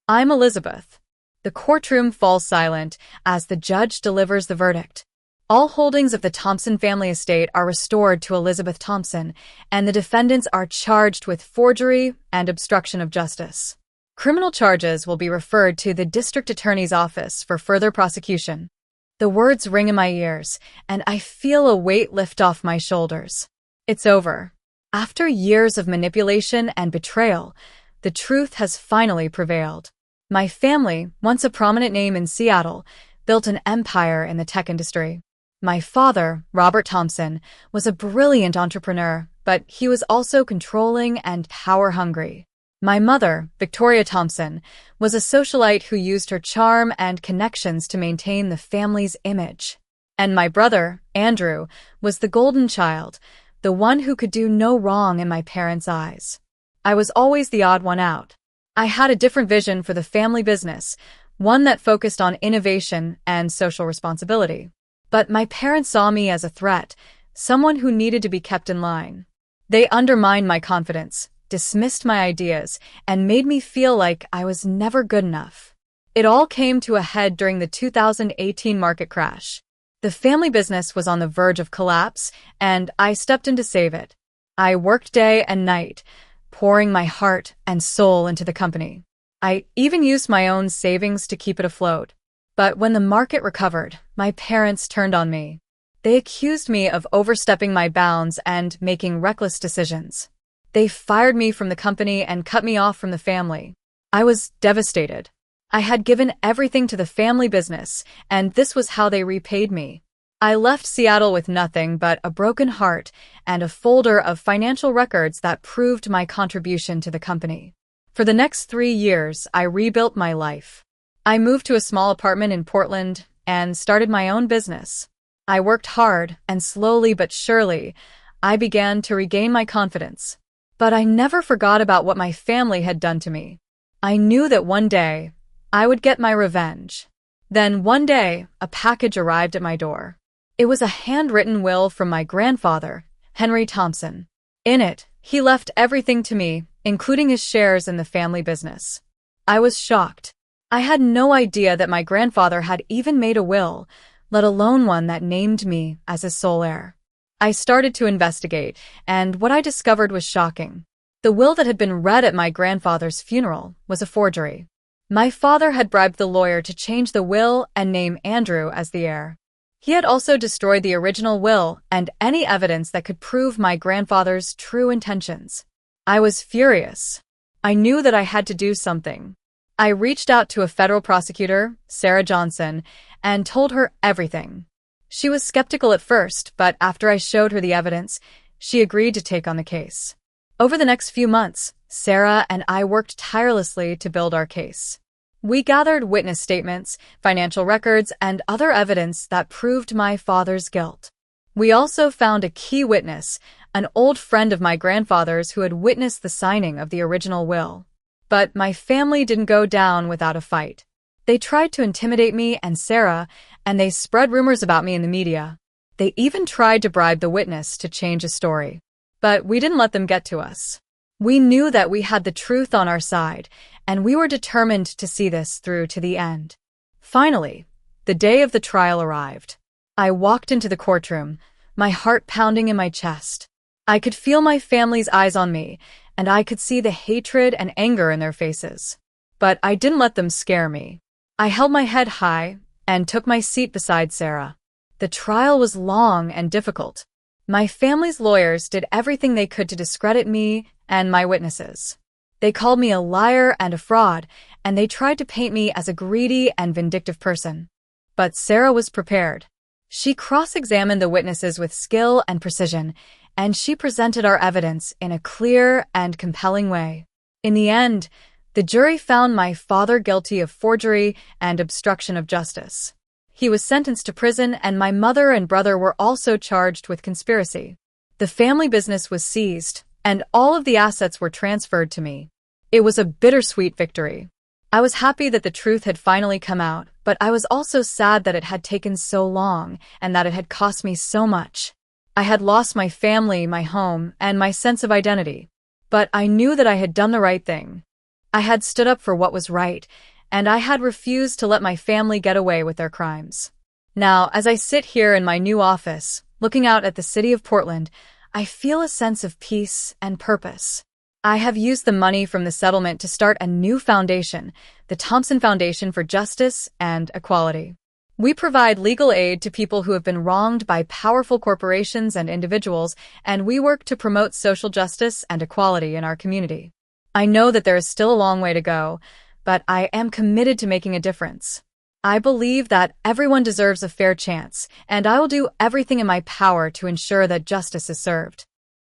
I'm Elizabeth. The courtroom falls silent as the judge delivers the verdict. All holdings of the Thompson family estate are restored to Elizabeth Thompson, and the defendants are charged with forgery and obstruction of justice. Criminal charges will be referred to the district attorney's office for further prosecution. The words ring in my ears, and I feel a weight lift off my shoulders. It's over. After years of manipulation and betrayal, the truth has finally prevailed. My family, once a prominent name in Seattle, built an empire in the tech industry. My father, Robert Thompson, was a brilliant entrepreneur, but he was also controlling and power-hungry. My mother, Victoria Thompson, was a socialite who used her charm and connections to maintain the family's image. And my brother, Andrew, was the golden child, the one who could do no wrong in my parents' eyes. I was always the odd one out. I had a different vision for the family business, one that focused on innovation and social responsibility. But my parents saw me as a threat, someone who needed to be kept in line. They undermined my confidence, dismissed my ideas, and made me feel like I was never good enough. It all came to a head during the 2018 market crash. The family business was on the verge of collapse, and I stepped in to save it. I worked day and night, pouring my heart and soul into the company. I even used my own savings to keep it afloat. But when the market recovered, my parents turned on me. They accused me of overstepping my bounds and making reckless decisions. They fired me from the company and cut me off from the family. I was devastated. I had given everything to the family business, and this was how they repaid me. I left Seattle with nothing but a broken heart and a folder of financial records that proved my contribution to the company. For the next 3 years, I rebuilt my life. I moved to a small apartment in Portland and started my own business. I worked hard, and slowly but surely, I began to regain my confidence. But I never forgot about what my family had done to me. I knew that one day, I would get my revenge. Then one day, a package arrived at my door. It was a handwritten will from my grandfather, Henry Thompson. In it, he left everything to me, including his shares in the family business. I was shocked. I had no idea that my grandfather had even made a will, let alone one that named me as his sole heir. I started to investigate, and what I discovered was shocking. The will that had been read at my grandfather's funeral was a forgery. My father had bribed the lawyer to change the will and name Andrew as the heir. He had also destroyed the original will and any evidence that could prove my grandfather's true intentions. I was furious. I knew that I had to do something. I reached out to a federal prosecutor, Sarah Johnson, and told her everything. She was skeptical at first, but after I showed her the evidence, she agreed to take on the case. Over the next few months, Sarah and I worked tirelessly to build our case. We gathered witness statements, financial records, and other evidence that proved my father's guilt. We also found a key witness, an old friend of my grandfather's who had witnessed the signing of the original will. But my family didn't go down without a fight. They tried to intimidate me and Sarah, and they spread rumors about me in the media. They even tried to bribe the witness to change his story. But we didn't let them get to us. We knew that we had the truth on our side, and we were determined to see this through to the end. Finally, the day of the trial arrived. I walked into the courtroom, my heart pounding in my chest. I could feel my family's eyes on me, and I could see the hatred and anger in their faces. But I didn't let them scare me. I held my head high and took my seat beside Sarah. The trial was long and difficult. My family's lawyers did everything they could to discredit me and my witnesses. They called me a liar and a fraud, and they tried to paint me as a greedy and vindictive person. But Sarah was prepared. She cross-examined the witnesses with skill and precision, and she presented our evidence in a clear and compelling way. In the end, the jury found my father guilty of forgery and obstruction of justice. He was sentenced to prison, and my mother and brother were also charged with conspiracy. The family business was seized, and all of the assets were transferred to me. It was a bittersweet victory. I was happy that the truth had finally come out, but I was also sad that it had taken so long and that it had cost me so much. I had lost my family, my home, and my sense of identity. But I knew that I had done the right thing. I had stood up for what was right, and I had refused to let my family get away with their crimes. Now, as I sit here in my new office, looking out at the city of Portland, I feel a sense of peace and purpose. I have used the money from the settlement to start a new foundation, the Thompson Foundation for Justice and Equality. We provide legal aid to people who have been wronged by powerful corporations and individuals, and we work to promote social justice and equality in our community. I know that there is still a long way to go, but I am committed to making a difference. I believe that everyone deserves a fair chance, and I will do everything in my power to ensure that justice is served.